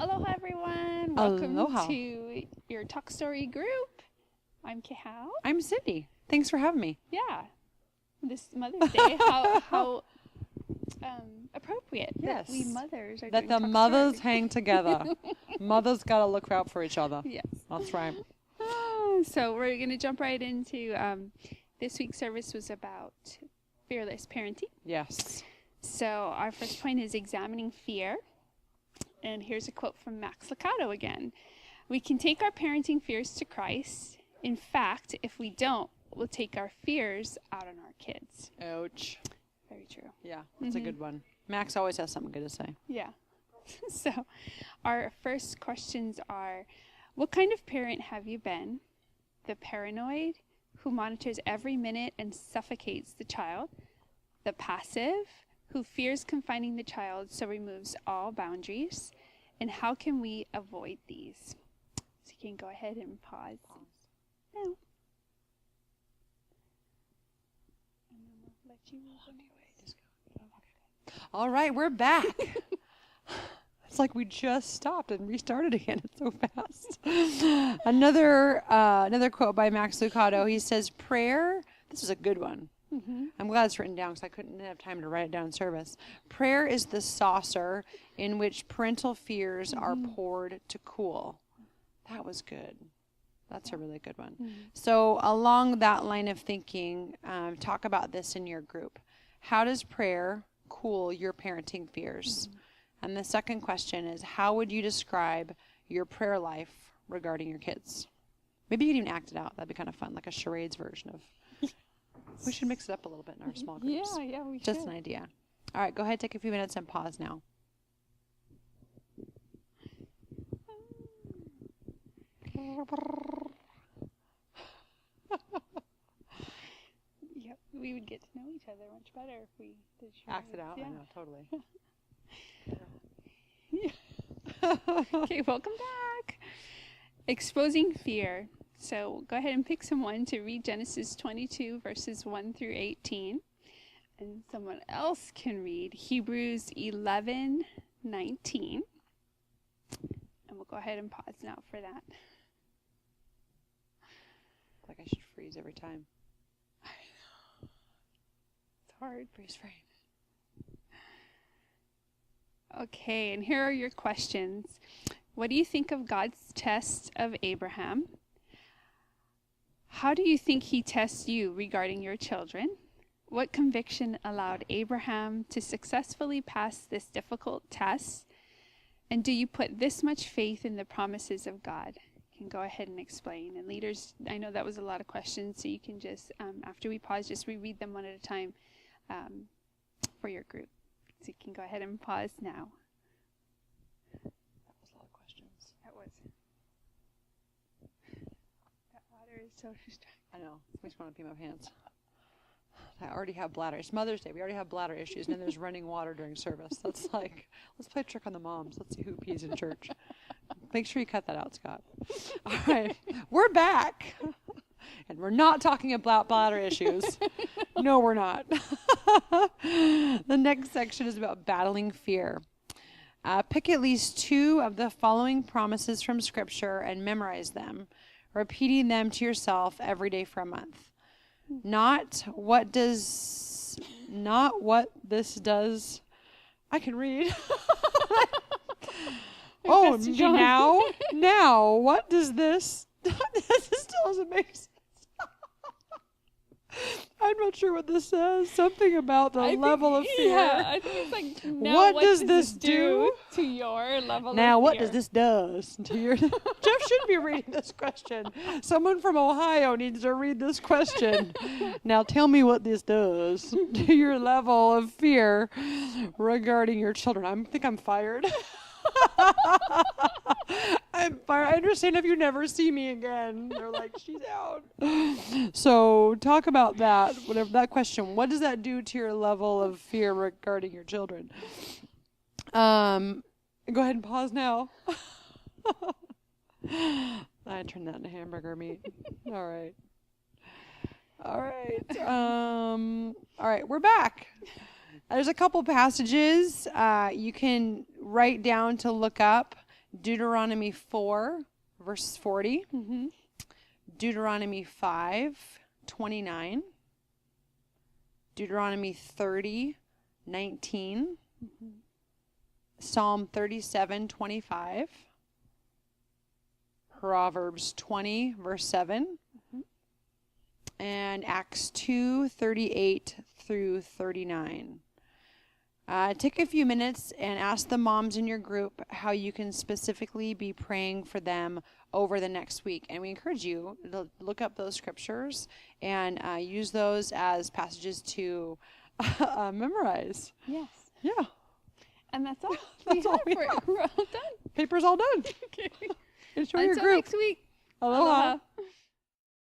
Aloha, everyone. Welcome Aloha. to your Talk Story group. I'm Kehau. I'm Cyndi. Thanks for having me. Yeah. This Mother's Day, how appropriate that we mothers are that doing the Talk mothers Story. hang together. Mothers got to look out for each other. Yes. That's right. So we're going to jump right into this week's service was about fearless parenting. Yes. So our first point is examining fear. And here's a quote from Lucado again. We can take our parenting fears to Christ. In fact, if we don't, we'll take our fears out on our kids. Ouch. Very true. Yeah, that's a good one. Max always has something good to say. Yeah. So our first questions are, what kind of parent have you been? The paranoid, who monitors every minute and suffocates the child. The passive, who fears confining the child, so removes all boundaries. And how can we avoid these? So you can go ahead and pause. Now. And then we'll let you All right, we're back. It's like we just stopped and restarted again. It's so fast. Another quote by Max Lucado. He says, prayer, this is a good one. Mm-hmm. I'm glad it's written down because I couldn't have time to write it down in service. Prayer is the saucer in which parental fears are poured to cool. That was good. That's a really good one. Mm-hmm. So along that line of thinking, talk about this in your group. How does prayer cool your parenting fears? Mm-hmm. And the second question is, how would you describe your prayer life regarding your kids? Maybe you could even act it out. That'd be kind of fun, like a charades version of... We should mix it up a little bit in our small groups. Yeah, we should. Just an idea. All right, go ahead, take a few minutes and pause now. Yep, we would get to know each other much better if we did Act it out. Yeah. I know, totally. Okay, welcome back. Exposing fear. So go ahead and pick someone to read Genesis 22, verses 1 through 18. And someone else can read Hebrews 11:19. And we'll go ahead and pause now for that. Like I should freeze every time. I know. It's hard. Freeze frame. Okay, and here are your questions. What do you think of God's test of Abraham? How do you think he tests you regarding your children? What conviction allowed Abraham to successfully pass this difficult test? And do you put this much faith in the promises of God? You can go ahead and explain. And leaders, I know that was a lot of questions, so you can just, after we pause, just reread them one at a time for your group. So you can go ahead and pause now. That was a lot of questions. That was. That water is so distracting. I know. Makes me want to pee my pants. I already have bladder. It's Mother's Day. We already have bladder issues, and then there's running water during service. That's like, let's play a trick on the moms. Let's see who pees in church. Make sure you cut that out, Scott. All right. We're back. And we're not talking about bladder issues. No, we're not. The next section is about battling fear. Pick at least 2 of the following promises from Scripture and memorize them, repeating them to yourself every day for a month. Not what this does. I can read. Oh, now, what does this? This still doesn't make sense. I'm not sure what this says. Something about the level of fear. Yeah, I think it's like, now what does this do to your level now, of what fear? does this does to your... Jeff should be reading this question. Someone from Ohio needs to read this question. Now tell me what this does to your level of fear regarding your children. I think I'm fired. I'm fired. I understand if you never see me again. They're like, she's out. So talk about that. Whatever that question. What does that do to your level of fear regarding your children? Go ahead and pause now. I turned that into hamburger meat. All right. All right. We're back. There's a couple passages you can write down to look up. Deuteronomy 4, verse 40. Mm-hmm. Deuteronomy 5:29. Deuteronomy 30:19. Mm-hmm. Psalm 37:25. Proverbs 20, verse 7. Mm-hmm. And Acts 2:38 through 39. Take a few minutes and ask the moms in your group how you can specifically be praying for them over the next week. And we encourage you to look up those scriptures and use those as passages to memorize. Yes. Yeah. And that's all. That's all we We're have. all done. Paper's all done. Okay. Enjoy your Until group. next week. Aloha. Aloha.